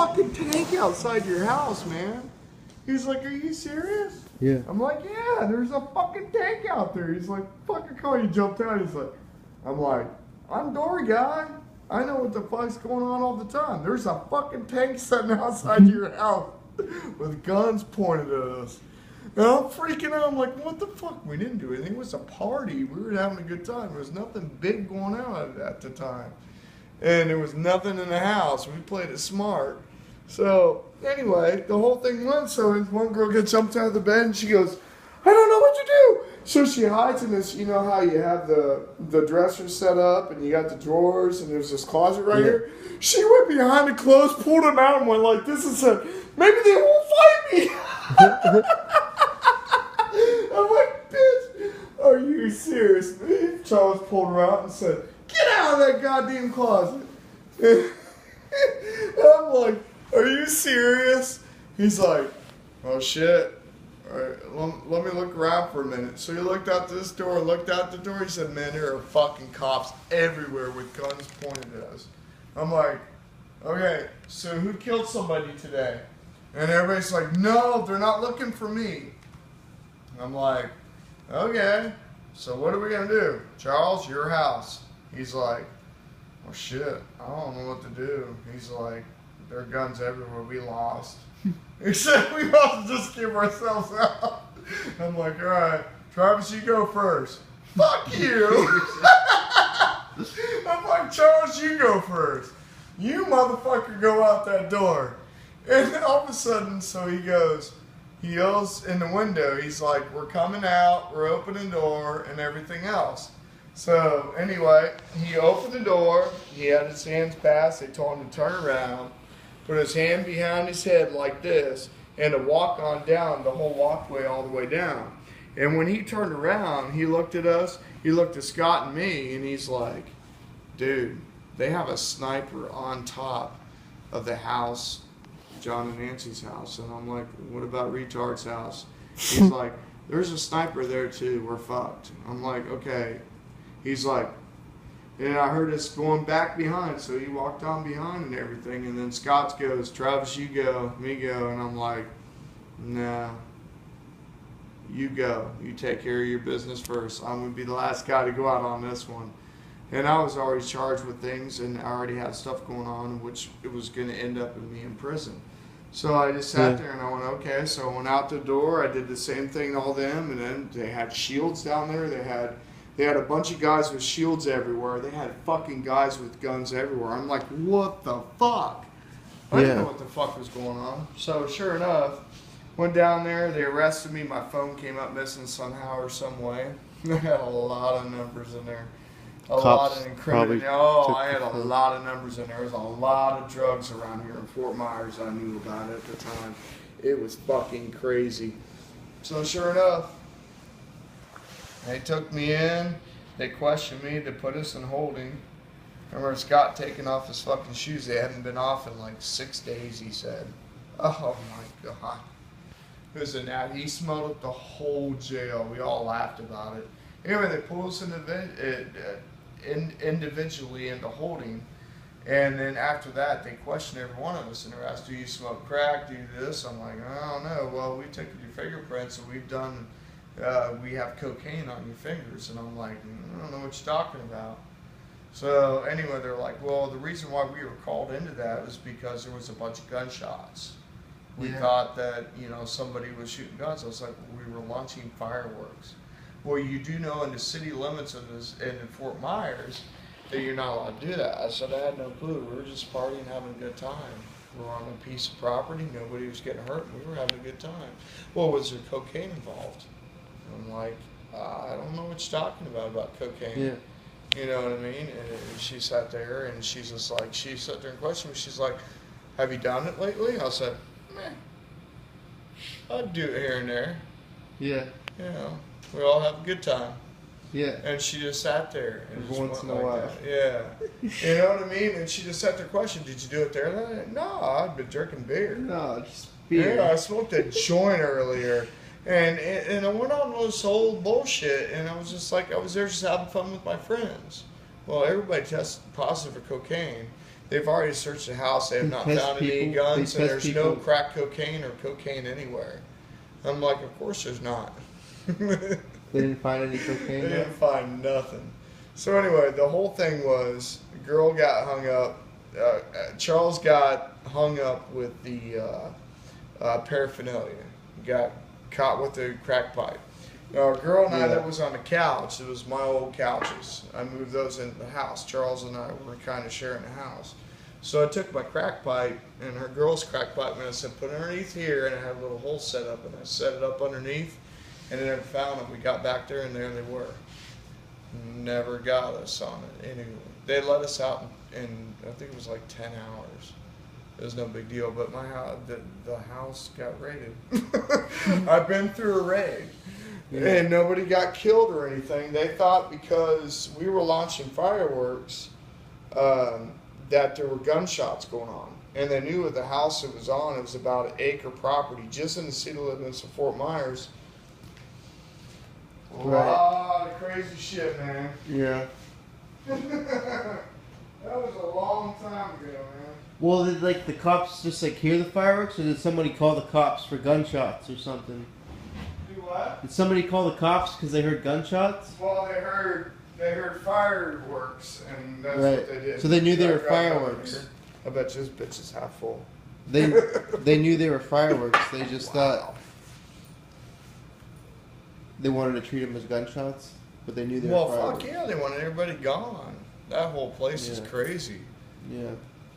fucking tank outside your house, man. He's like, are you serious? Yeah. I'm like, yeah, there's a fucking tank out there. He's like, fucking call. He jumped out. He's like, I'm like, I'm Dory guy. I know what the fuck's going on all the time. There's a fucking tank sitting outside your house with guns pointed at us. And I'm freaking out. I'm like, what the fuck? We didn't do anything. It was a party. We were having a good time. There was nothing big going on at the time. And there was nothing in the house. We played it smart. So, anyway, the whole thing went. So one girl gets jumped out of the bed and she goes, I don't know what to do. So she hides in this, you know how you have the dresser set up and you got the drawers and there's this closet right here? She went behind the clothes, pulled them out and went like this and said, maybe they won't fight me. I'm like, bitch, are you serious? Charles pulled her out and said, get out of that goddamn closet. And I'm like, are you serious? He's like, oh shit. All right, let me look around for a minute. So he looked out this door, looked out the door. He said, man, there are fucking cops everywhere with guns pointed at us. I'm like, okay, so who killed somebody today? And everybody's like, no, they're not looking for me. I'm like, okay, so what are we going to do? Charles, your house. He's like, well, shit, I don't know what to do. He's like, there are guns everywhere. We lost. He said, we must just give ourselves out. I'm like, all right, Travis, you go first. Fuck you. I'm like, Charles, you go first. You motherfucker go out that door. And then all of a sudden, so he goes, he yells in the window. He's like, we're coming out, we're opening the door, and everything else. So anyway, he opened the door. He had his hands passed. They told him to turn around, put his hand behind his head like this, and to walk on down the whole walkway all the way down. And when he turned around, he looked at us. He looked at Scott and me, and he's like, dude, they have a sniper on top of the house, John and Nancy's house. And I'm like, what about retard's house? He's like, there's a sniper there too. We're fucked. I'm like, okay. He's like, and I heard us going back behind, so he walked on behind and everything. And then Scott goes, Travis, you go, me go. And I'm like, nah, you go. You take care of your business first. I'm going to be the last guy to go out on this one. And I was already charged with things, and I already had stuff going on, which it was going to end up in me in prison. So I just sat there and I went, okay. So I went out the door. I did the same thing to all them, and then they had shields down there. They had a bunch of guys with shields everywhere. They had fucking guys with guns everywhere. I'm like, what the fuck? I didn't know what the fuck was going on. So sure enough, went down there. They arrested me. My phone came up missing somehow or some way. They had a lot of numbers in there. A lot of encrypted. Oh, I had a lot of numbers in there. There was a lot of drugs around here in Fort Myers I knew about at the time. It was fucking crazy. So sure enough, they took me in. They questioned me. They put us in holding. I remember Scott taking off his fucking shoes. They hadn't been off in like 6 days, he said. Oh my God. It was an ad. He smelled up the whole jail. We all laughed about it. Anyway, they pulled us individually into holding. And then after that, they questioned every one of us. And they were asked, do you smoke crack? Do you do this? I'm like, I don't know. Well, we took your fingerprints and we've done... we have cocaine on your fingers. And I'm like, I don't know what you're talking about. So anyway, they're like, well, the reason why we were called into that was because there was a bunch of gunshots. We thought that, you know, somebody was shooting guns. I was like, well, we were launching fireworks. Well, you do know in the city limits of this, in Fort Myers that you're not allowed to do that. I said, I had no clue. We were just partying, having a good time. We were on a piece of property. Nobody was getting hurt. We were having a good time. Well, was there cocaine involved? I'm like, I don't know what you're talking about cocaine. Yeah. You know what I mean? And she sat there and she's just like, she sat there and questioned me. She's like, have you done it lately? I said, meh. I'd do it here and there. Yeah. You know, we all have a good time. Yeah. And she just sat there. And just once in a while. Yeah. You know what I mean? And she just sat there questioning, did you do it there that night? No, I'd been drinking beer. No, just beer. Yeah, I smoked a joint earlier. And I went on this whole bullshit, and I was just like, I was there just having fun with my friends. Well, everybody tested positive for cocaine. They've already searched the house. They have not found any guns, and there's no crack cocaine or cocaine anywhere. I'm like, of course there's not. They didn't find any cocaine? They didn't find nothing. So anyway, the whole thing was, the girl got hung up. Charles got hung up with the paraphernalia. He got caught with the crack pipe. Now, a girl and I that was on the couch, it was my old couches. I moved those into the house. Charles and I were kind of sharing the house. So I took my crack pipe and her girl's crack pipe and I said, put it underneath here, and I had a little hole set up, and I set it up underneath, and they never found them. We got back there, and there they were. Never got us on it. Anyway, they let us out in I think it was like 10 hours. It was no big deal, but my house, the house got raided. I've been through a raid. Yeah. And nobody got killed or anything. They thought because we were launching fireworks that there were gunshots going on. And they knew with the house it was on, it was about an acre property just in the city limits of Fort Myers. A lot of crazy shit, man. Yeah. That was a long time ago, man. Well, did like the cops just like hear the fireworks, or did somebody call the cops for gunshots or something? Do what? Did somebody call the cops because they heard gunshots? Well, they heard fireworks, and that's what they did. So they knew they were fireworks. I bet you this bitch is half full. They knew they were fireworks. They just thought they wanted to treat them as gunshots, but they knew they were fireworks. Fuck yeah, they wanted everybody gone. That whole place is crazy. Yeah.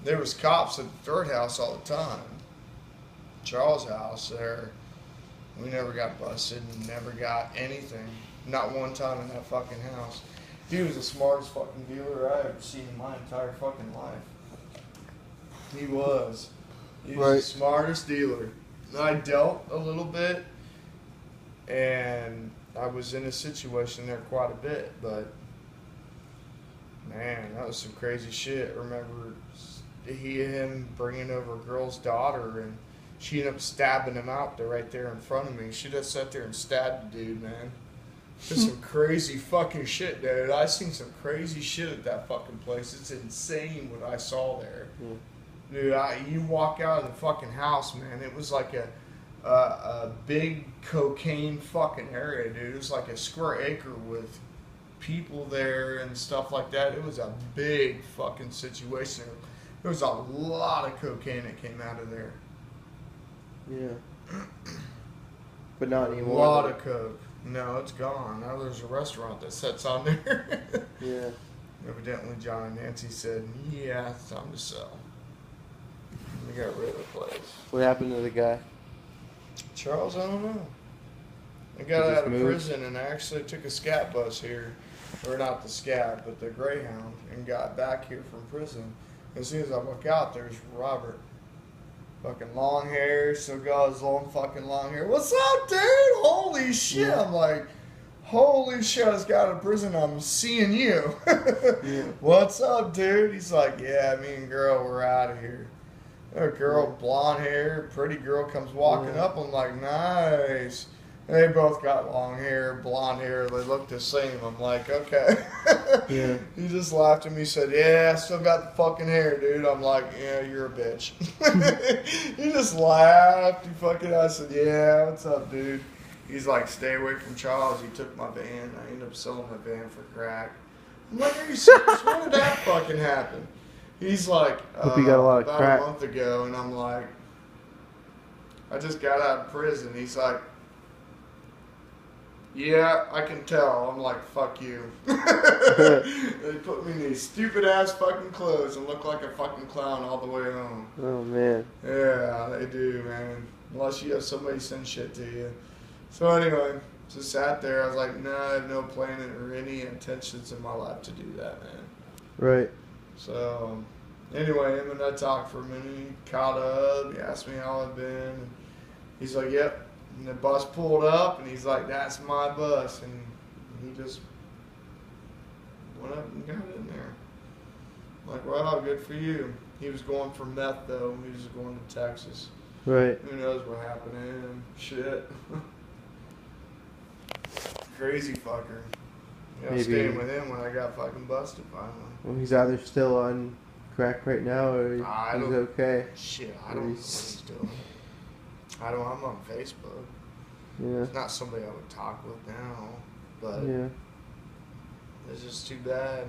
There was cops at the third house all the time. Charles' house there. We never got busted, never got anything. Not one time in that fucking house. He was the smartest fucking dealer I ever seen in my entire fucking life. He was. He was the smartest dealer. I dealt a little bit, and I was in a situation there quite a bit, but man, that was some crazy shit. I remember him bringing over a girl's daughter, and she ended up stabbing him out there right there in front of me. She just sat there and stabbed the dude, man. Just some crazy fucking shit, dude. I seen some crazy shit at that fucking place. It's insane what I saw there. Dude, you walk out of the fucking house, man. It was like a big cocaine fucking area, dude. It was like a square acre with people there and stuff like that. It was a big fucking situation. There was a lot of cocaine that came out of there. Yeah. But not anymore. A lot of coke. No, it's gone. Now there's a restaurant that sits on there. Yeah. Evidently, John and Nancy said, yeah, it's time to sell. We got rid of the place. What happened to the guy? Charles, I don't know. I got out of prison and I actually took a scat bus here. Or not the scat, but the Greyhound, and got back here from prison. As soon as I look out, there's Robert. Fucking long hair, still got his long fucking long hair. What's up, dude? Holy shit. Yeah. I'm like, holy shit, I just got out of prison. I'm seeing you. What's up, dude? He's like, yeah, me and girl, we're out of here. A girl, blonde hair, pretty girl comes walking up. I'm like, nice. They both got long hair, blonde hair. They look the same. I'm like, okay. Yeah. He just laughed at me, said, yeah, I still got the fucking hair, dude. I'm like, yeah, you're a bitch. He just laughed. I said, yeah, what's up, dude? He's like, stay away from Charles. He took my van. I ended up selling my van for crack. I'm like, are you serious? When did that fucking happen? He's like, hope you got a lot of about crack. a month ago. And I'm like, I just got out of prison. He's like, yeah, I can tell. I'm like, fuck you. They put me in these stupid ass fucking clothes and look like a fucking clown all the way home. Oh, man. Yeah, they do, man. Unless you have somebody send shit to you. So anyway, just sat there. I was like, no, I have no plan or any intentions in my life to do that, man. Right. So anyway, him and I talked for a minute. He caught up. He asked me how I've been. And he's like, yep. And the bus pulled up, and he's like, that's my bus. And he just went up and got in there. I'm like, wow, good for you. He was going for meth, though. He was going to Texas. Right. Who knows what happened to him. Shit. Crazy fucker. I was staying with him when I got fucking busted finally. Well, he's either still on crack right now, or I he's don't- okay? Shit, I don't know what he's doing. I'm on Facebook. Yeah. It's not somebody I would talk with now, but Yeah. it's just too bad.